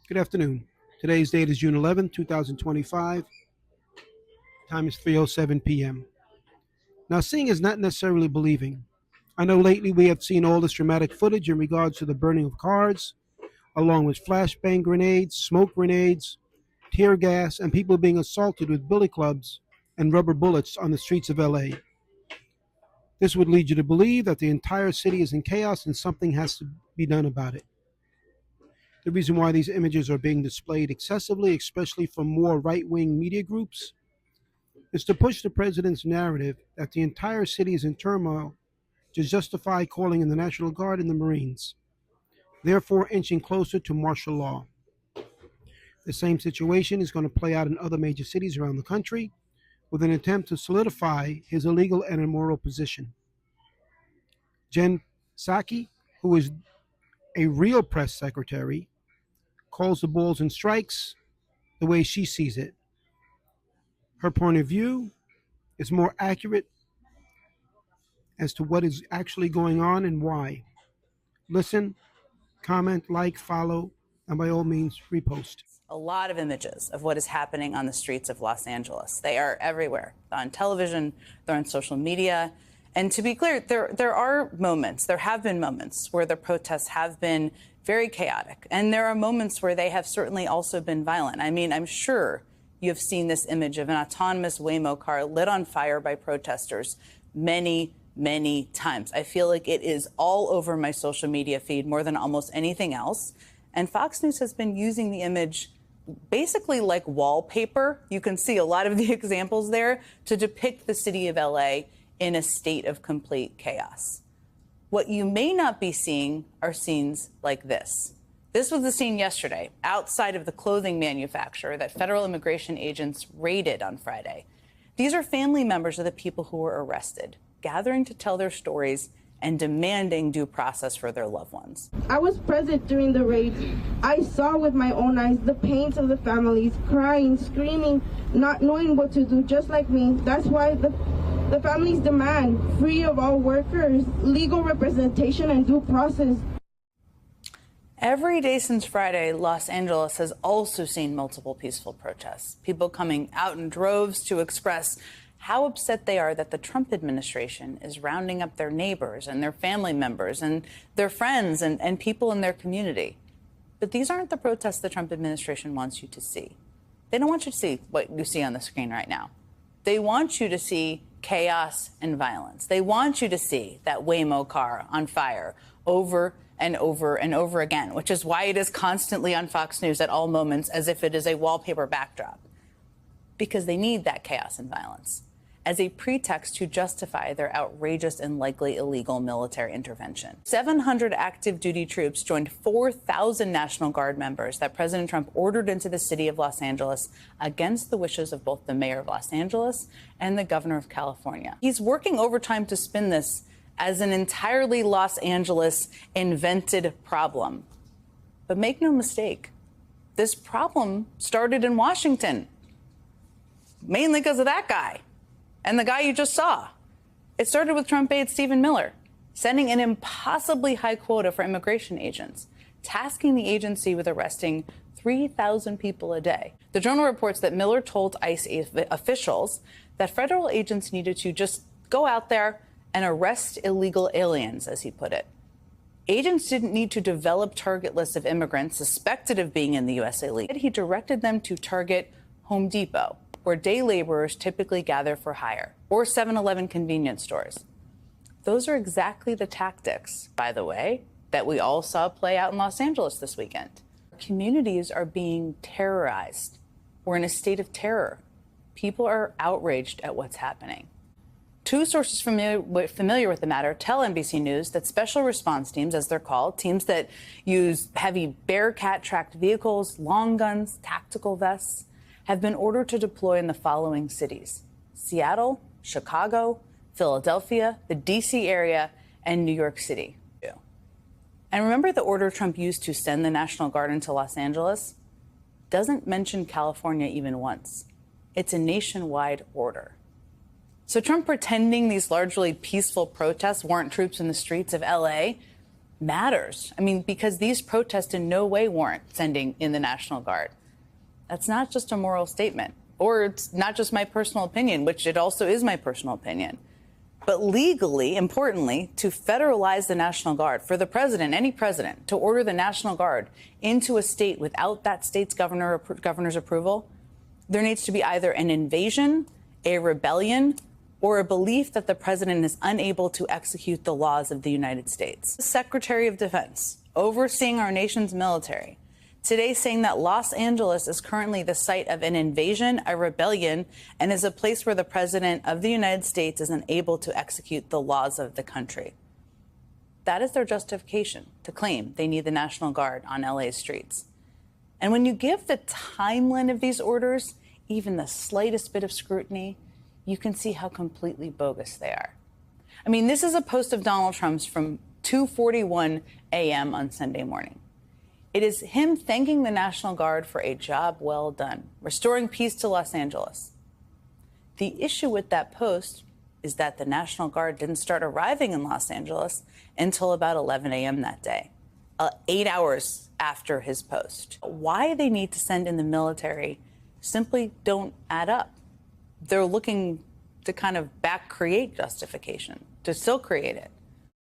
Good afternoon. Today's date is June 11th, 2025. Time is 3:07 p.m. Now, seeing is not necessarily believing. I know lately we have seen all this dramatic footage in regards to the burning of cars, along with flashbang grenades, smoke grenades, tear gas, and people being assaulted with billy clubs and rubber bullets on the streets of LA. This would lead you to believe that the entire city is in chaos and something has to be done about it. The reason why these images are being displayed excessively, especially from more right wing media groups, is to push the president's narrative that the entire city is in turmoil to justify calling in the National Guard and the Marines, therefore inching closer to martial law. The same situation is going to play out in other major cities around the country with an attempt to solidify his illegal and immoral position. Jen Psaki, who is a real press secretary, calls the balls and strikes the way she sees it. Her point of view is more accurate as to what is actually going on and why. Listen, comment, like, follow, and by all means, repost. A lot of images of what is happening on the streets of Los Angeles. They are everywhere. They're on television, they're on social media. And to be clear, there are moments, there have been moments where the protests have been very chaotic. And there are moments where they have certainly also been violent. I mean, I'm sure you have seen this image of an autonomous Waymo car lit on fire by protesters many times. I feel like it is all over my social media feed more than almost anything else. And Fox News has been using the image basically like wallpaper. You can see a lot of the examples there to depict the city of LA in a state of complete chaos. What you may not be seeing are scenes like this. This was the scene yesterday outside of the clothing manufacturer that federal immigration agents raided on Friday. These are family members of the people who were arrested, gathering to tell their stories and demanding due process for their loved ones. I was present during the raid. I saw with my own eyes the pains of the families, crying, screaming, not knowing what to do, just like me. That's why the families demand free of all workers, legal representation, and due process. Every day since Friday, Los Angeles has also seen multiple peaceful protests. People coming out in droves to express how upset they are that the Trump administration is rounding up their neighbors and their family members and their friends and people in their community. But these aren't the protests the Trump administration wants you to see. They don't want you to see what you see on the screen right now. They want you to see chaos and violence. They want you to see that Waymo car on fire over and over and over again, which is why it is constantly on Fox News at all moments as if it is a wallpaper backdrop. Because they need that chaos and violence as a pretext to justify their outrageous and likely illegal military intervention. 700 active duty troops joined 4,000 National Guard members that President Trump ordered into the city of Los Angeles against the wishes of both the mayor of Los Angeles and the governor of California. He's working overtime to spin this as an entirely Los Angeles invented problem. But make no mistake, this problem started in Washington, mainly because of that guy. And the guy you just saw. It started with Trump aide Stephen Miller sending an impossibly high quota for immigration agents, tasking the agency with arresting 3,000 people a day. The Journal reports that Miller told ICE officials that federal agents needed to just go out there and arrest illegal aliens, as he put it. Agents didn't need to develop target lists of immigrants suspected of being in the U.S. illegally. He directed them to target Home Depot, where day laborers typically gather for hire, or 7-Eleven convenience stores. Those are exactly the tactics, by the way, that we all saw play out in Los Angeles this weekend. Communities are being terrorized. We're in a state of terror. People are outraged at what's happening. Two sources familiar with the matter tell NBC News that special response teams, as they're called, teams that use heavy Bearcat-tracked vehicles, long guns, tactical vests, have been ordered to deploy in the following cities: Seattle, Chicago, Philadelphia, the D.C. area, and New York City. And remember the order Trump used to send the National Guard into Los Angeles? Doesn't mention California even once. It's a nationwide order. So Trump pretending these largely peaceful protests weren't troops in the streets of L.A. matters. I mean, because these protests in no way warrant sending in the National Guard. That's not just a moral statement, or it's not just my personal opinion, which it also is my personal opinion. But legally, importantly, to federalize the National Guard, for the president, any president, to order the National Guard into a state without that state's governor's approval, there needs to be either an invasion, a rebellion, or a belief that the president is unable to execute the laws of the United States. The Secretary of Defense, overseeing our nation's military, today saying that Los Angeles is currently the site of an invasion, a rebellion, and is a place where the president of the United States is unable to execute the laws of the country. That is their justification to claim they need the National Guard on LA's streets. And when you give the timeline of these orders even the slightest bit of scrutiny, you can see how completely bogus they are. I mean, this is a post of Donald Trump's from 2:41 a.m. on Sunday morning. It is him thanking the National Guard for a job well done, restoring peace to Los Angeles. The issue with that post is that the National Guard didn't start arriving in Los Angeles until about 11 a.m. that day, 8 hours after his post. Why they need to send in the military simply don't add up. They're looking to kind of back create justification, to still create it.